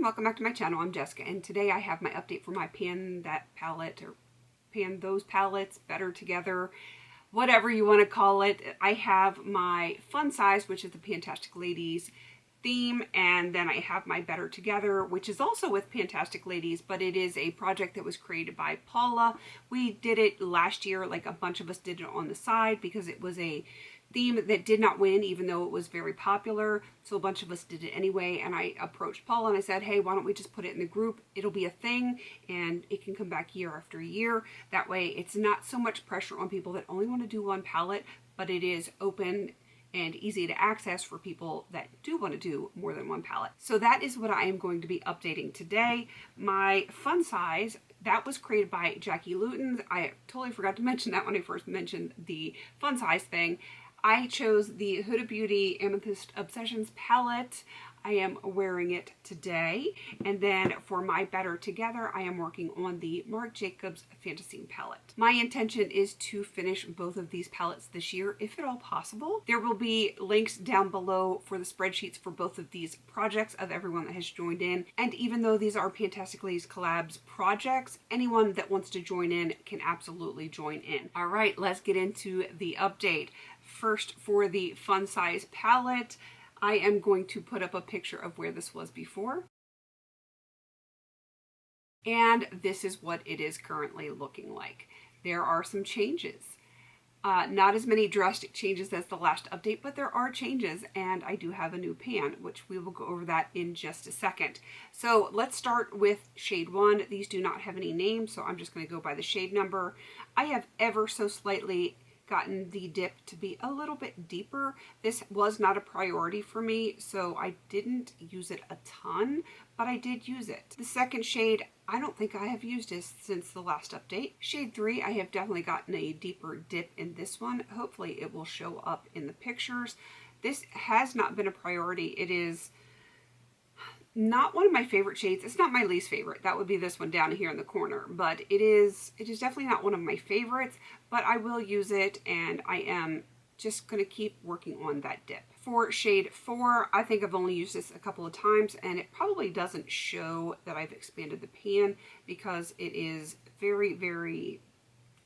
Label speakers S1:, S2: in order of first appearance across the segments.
S1: welcome back to my channel. I'm Jessica, and today I have my update for my Pan That Palette, or Pan Those Palettes, Better Together, whatever you want to call it. I have my Fun Size, which is the PANtastic Ladies theme, and then I have my Better Together, which is also with PANtastic Ladies, but it is a project that was created by Paula. We did it last year, like a bunch of us did it on the side because it was a theme that did not win, even though it was very popular. So a bunch of us did it anyway, and I approached Paula and I said, hey, why don't we just put it in the group? It'll be a thing and it can come back year after year. That way it's not so much pressure on people that only want to do one palette, but it is open and easy to access for people that do want to do more than one palette. So that is what I am going to be updating today. My Fun Size, that was created by Jackie Lootens. I totally forgot to mention that when I first mentioned the Fun Size thing. I chose the Huda Beauty Amethyst Obsessions palette. I am wearing it today. And then for my Better Together, I am working on the Marc Jacobs Fantasy palette. My intention is to finish both of these palettes this year, if at all possible. There will be links down below for the spreadsheets for both of these projects of everyone that has joined in. And even though these are PANtastic Ladies collabs projects, anyone that wants to join in can absolutely join in. All right, let's get into the update. First, for the Fun Size palette, I am going to put up a picture of where this was before. And this is what it is currently looking like. There are some changes. Not as many drastic changes as the last update, but there are changes, and I do have a new pan, which we will go over that in just a second. So let's start with shade 1. These do not have any names, so I'm just going to go by the shade number. I have ever so slightly gotten the dip to be a little bit deeper. This was not a priority for me, so I didn't use it a ton, but I did use it. The second shade, I don't think I have used this since the last update. Shade 3, I have definitely gotten a deeper dip in this one. Hopefully it will show up in the pictures. This has not been a priority. It is not one of my favorite shades. It's not my least favorite. That would be this one down here in the corner, but it is definitely not one of my favorites, but I will use it, and I am just going to keep working on that dip. For shade 4, I think I've only used this a couple of times, and it probably doesn't show that I've expanded the pan because it is very, very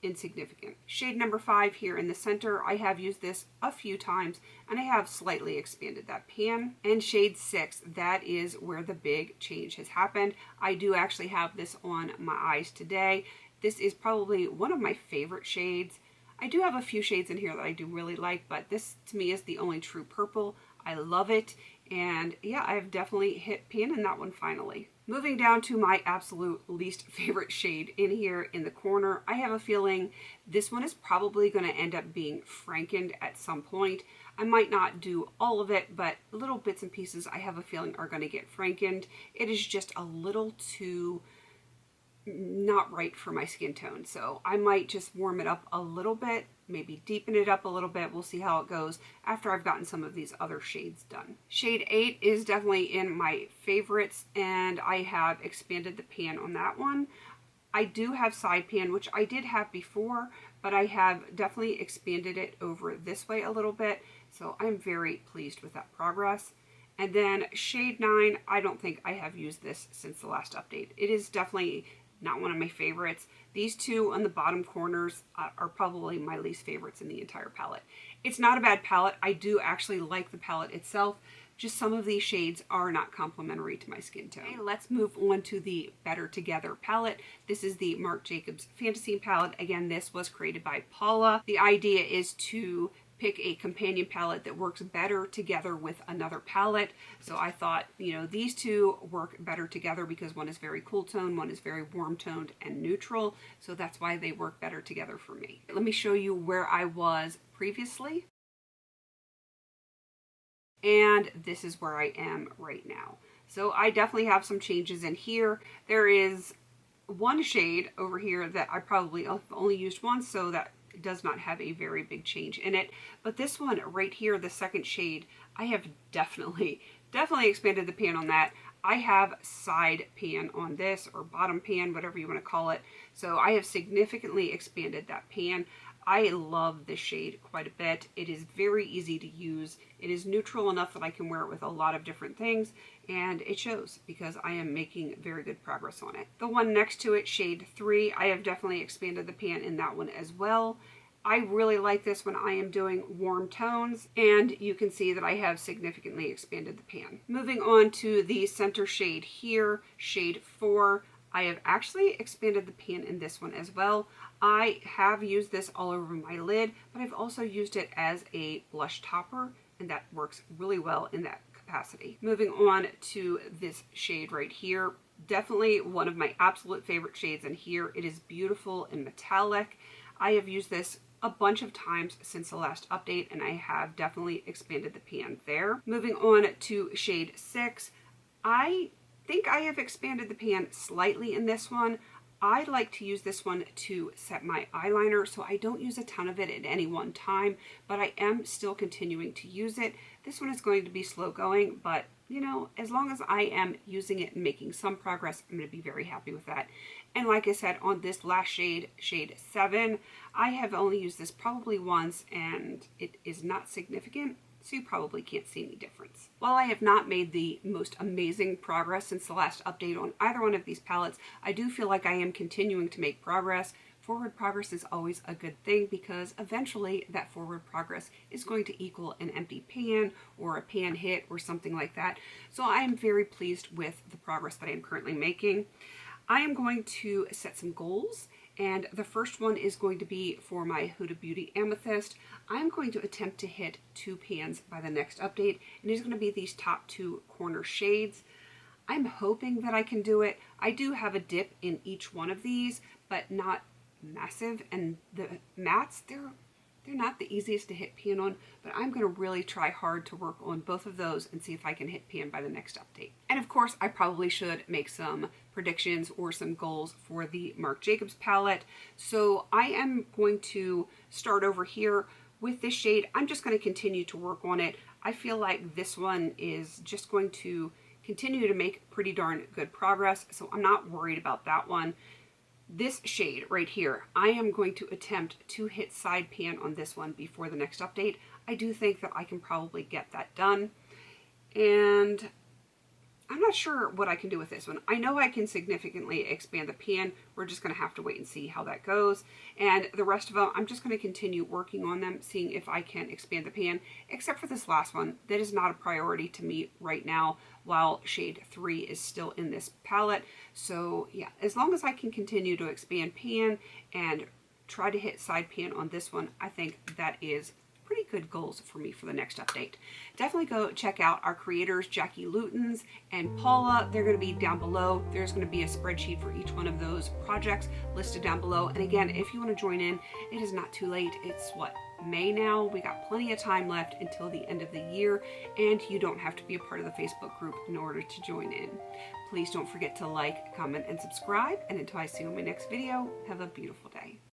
S1: insignificant. Shade number 5 here in the center, I have used this a few times and I have slightly expanded that pan. And shade 6, that is where the big change has happened. I do actually have this on my eyes today. This is probably one of my favorite shades. I do have a few shades in here that I do really like, but this to me is the only true purple. I love it, and yeah, I've definitely hit pan in that one finally. Moving down to my absolute least favorite shade in here in the corner, I have a feeling this one is probably going to end up being frankened at some point. I might not do all of it, but little bits and pieces I have a feeling are going to get frankened. It is just a little too not right for my skin tone, so I might just warm it up a little bit, maybe deepen it up a little bit. We'll see how it goes after I've gotten some of these other shades done. Shade 8 is definitely in my favorites, and I have expanded the pan on that one. I do have side pan, which I did have before, but I have definitely expanded it over this way a little bit, so I'm very pleased with that progress. And then shade 9, I don't think I have used this since the last update. It is definitely not one of my favorites. These two on the bottom corners are probably my least favorites in the entire palette. It's not a bad palette. I do actually like the palette itself. Just some of these shades are not complementary to my skin tone. Okay, let's move on to the Better Together palette. This is the Marc Jacobs Fantasy palette. Again, this was created by Paula. The idea is to pick a companion palette that works better together with another palette. So I thought, you know, these two work better together because one is very cool tone, one is very warm toned and neutral. So that's why they work better together for me. Let me show you where I was previously. And this is where I am right now. So I definitely have some changes in here. There is one shade over here that I probably only used once, so that does not have a very big change in it. But this one right here, the second shade, I have definitely expanded the pan on that. I have side pan on this, or bottom pan, whatever you want to call it. So I have significantly expanded that pan. I love this shade quite a bit. It is very easy to use. It is neutral enough that I can wear it with a lot of different things, and it shows because I am making very good progress on it. The one next to it, shade 3, I have definitely expanded the pan in that one as well. I really like this when I am doing warm tones, and you can see that I have significantly expanded the pan. Moving on to the center shade here, shade 4. I have actually expanded the pan in this one as well. I have used this all over my lid, but I've also used it as a blush topper, and that works really well in that capacity. Moving on to this shade right here, definitely one of my absolute favorite shades in here. It is beautiful and metallic. I have used this a bunch of times since the last update, and I have definitely expanded the pan there. Moving on to shade 6, I think I have expanded the pan slightly in this one. I like to use this one to set my eyeliner, so I don't use a ton of it at any one time, but I am still continuing to use it. This one is going to be slow going, but you know, as long as I am using it and making some progress, I'm going to be very happy with that. And like I said, on this last shade, shade 7, I have only used this probably once, and it is not significant, so you probably can't see any difference. While I have not made the most amazing progress since the last update on either one of these palettes, I do feel like I am continuing to make progress. Forward progress is always a good thing because eventually that forward progress is going to equal an empty pan or a pan hit or something like that. So I am very pleased with the progress that I am currently making. I am going to set some goals, and the first one is going to be for my Huda Beauty Amethyst. I'm going to attempt to hit 2 pans by the next update, and it's going to be these top 2 corner shades. I'm hoping that I can do it. I do have a dip in each one of these, but not massive, and the mattes, they're not the easiest to hit pan on, but I'm going to really try hard to work on both of those and see if I can hit pan by the next update. And of course, I probably should make some predictions or some goals for the Marc Jacobs palette. So I am going to start over here with this shade. I'm just going to continue to work on it. I feel like this one is just going to continue to make pretty darn good progress, so I'm not worried about that one. This shade right here, I am going to attempt to hit side pan on this one before the next update. I do think that I can probably get that done. And I'm not sure what I can do with this one. I know I can significantly expand the pan. We're just going to have to wait and see how that goes. And the rest of them, I'm just going to continue working on them, seeing if I can expand the pan, except for this last one. That is not a priority to me right now, while shade 3 is still in this palette. So yeah, as long as I can continue to expand pan and try to hit side pan on this one, I think that is pretty good goals for me for the next update. Definitely go check out our creators, Jackie Lootens and Paula. They're going to be down below. There's going to be a spreadsheet for each one of those projects listed down below. And again, if you want to join in, it is not too late. It's what, May now? We got plenty of time left until the end of the year, and you don't have to be a part of the Facebook group in order to join in. Please don't forget to like, comment, and subscribe. And until I see you in my next video, have a beautiful day.